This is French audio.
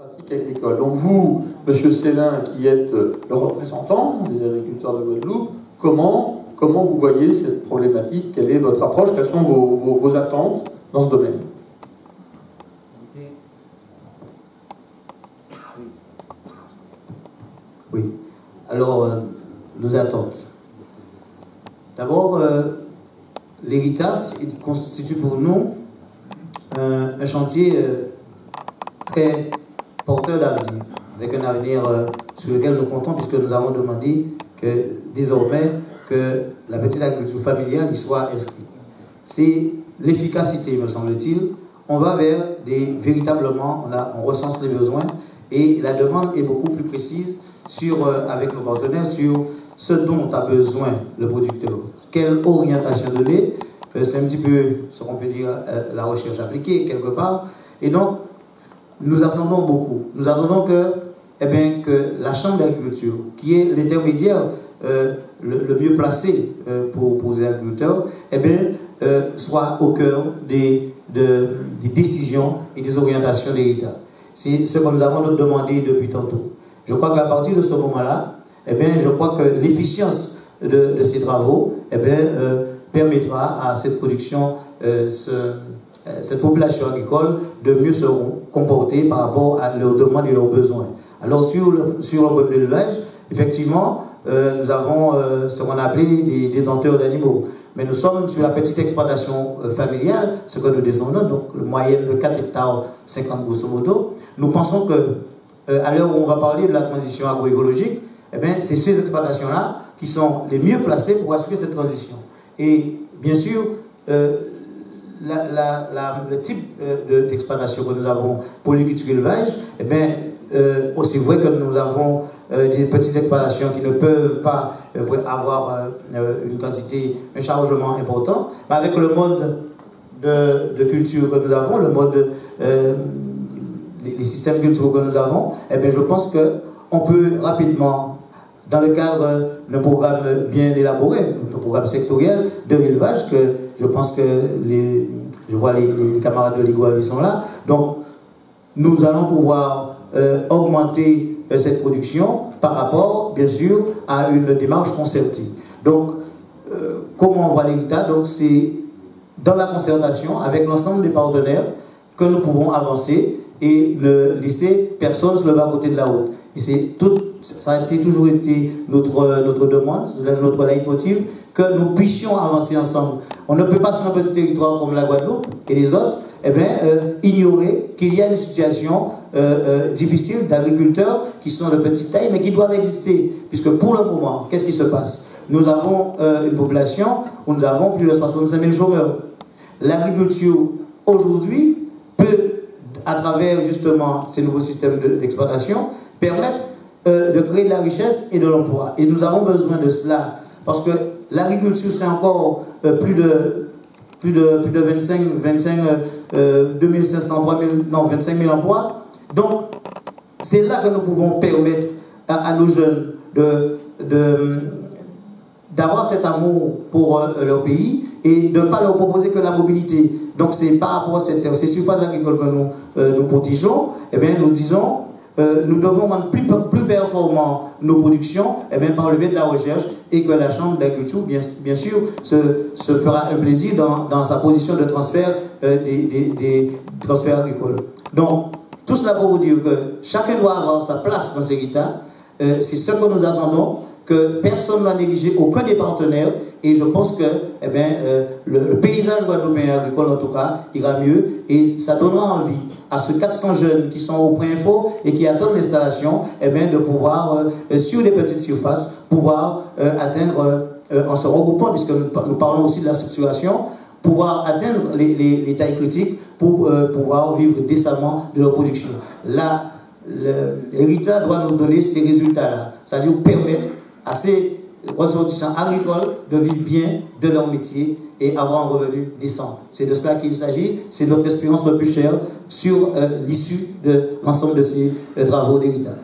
pratique agricole. Donc vous, Monsieur Célin, qui êtes le représentant des agriculteurs de Guadeloupe, comment vous voyez cette problématique? Quelle est votre approche? Quelles sont vos attentes dans ce domaine? Oui. Alors, nos attentes. D'abord, l'héritage constitue pour nous un chantier très porteur d'avenir, avec un avenir sur lequel nous comptons, puisque nous avons demandé que désormais que la petite agriculture familiale y soit inscrite. C'est l'efficacité, me semble-t-il. On va vers véritablement, on recense les besoins et la demande est beaucoup plus précise avec nos partenaires sur ce dont a besoin le producteur. Quelle orientation donner, c'est un petit peu ce qu'on peut dire la recherche appliquée quelque part. Et donc, nous attendons beaucoup. Nous attendons que la Chambre d'agriculture, qui est l'intermédiaire le mieux placé pour les agriculteurs, soit au cœur des décisions et des orientations de l'État. C'est ce que nous avons demandé depuis tantôt. Je crois qu'à partir de ce moment-là, je crois que l'efficience de ces travaux permettra à cette production, cette population agricole de mieux se comporter par rapport à leurs demandes et leurs besoins. Alors sur le problème de l'élevage, effectivement, nous avons ce qu'on a appelé des détenteurs d'animaux. Mais nous sommes sur la petite exploitation familiale, ce que nous descendons, donc le moyen de 4 hectares, 50 grosso modo. Nous pensons que, à l'heure où on va parler de la transition agroécologique, c'est ces exploitations-là qui sont les mieux placées pour assurer cette transition. Et bien sûr, le type d'exploitation que nous avons pour l'agriculture et l'élevage, aussi vrai que nous avons des petites exploitations qui ne peuvent pas avoir une quantité, un chargement important, mais avec le mode de culture que nous avons, le mode, les systèmes culturels que nous avons, je pense qu'on peut rapidement, dans le cadre d'un programme bien élaboré, un programme sectoriel de l'élevage, que je pense que je vois les camarades de l'IGOA qui sont là, donc nous allons pouvoir augmenter cette production par rapport, bien sûr, à une démarche concertée. Donc, comment on voit l'État? Donc, c'est dans la concertation avec l'ensemble des partenaires que nous pouvons avancer et ne laisser personne sur le bas-côté de la route. Et ça a toujours été notre demande, notre leitmotiv, que nous puissions avancer ensemble. On ne peut pas, sur un petit territoire comme la Guadeloupe et les autres, ignorer qu'il y a une situation difficile d'agriculteurs qui sont de petite taille, mais qui doivent exister. Puisque pour le moment, qu'est-ce qui se passe? Nous avons une population où nous avons plus de 65 000 chômeurs. L'agriculture, aujourd'hui, peut, à travers justement ces nouveaux systèmes d'exploitation, permettre de créer de la richesse et de l'emploi. Et nous avons besoin de cela. Parce que l'agriculture, c'est encore plus de 25 000 emplois. Donc, c'est là que nous pouvons permettre à nos jeunes d'avoir cet amour pour leur pays et de ne pas leur proposer que la mobilité. Donc, c'est par rapport à ces surfaces agricoles que nous protégeons, nous disons, nous devons rendre plus performants nos productions par le biais de la recherche et que la Chambre d'agriculture, bien sûr, se fera un plaisir dans sa position de transfert des transferts agricoles. Donc, tout cela pour vous dire que chacun doit avoir sa place dans ces États. C'est ce que nous attendons, que personne ne va négliger aucun des partenaires. Et je pense que le paysage guadeloupéen agricole, en tout cas, ira mieux. Et ça donnera envie à ceux 400 jeunes qui sont au point info et qui attendent l'installation, de pouvoir, sur des petites surfaces, pouvoir atteindre, en se regroupant, puisque nous parlons aussi de la structuration, pouvoir atteindre les tailles critiques pour pouvoir vivre décemment de leur production. Là, l'État doit nous donner ces résultats-là, c'est-à-dire permettre à ces ressortissants agricoles de vivre bien de leur métier et avoir un revenu décent. C'est de cela qu'il s'agit, c'est notre espérance le plus chère sur l'issue de l'ensemble de ces travaux d'héritage.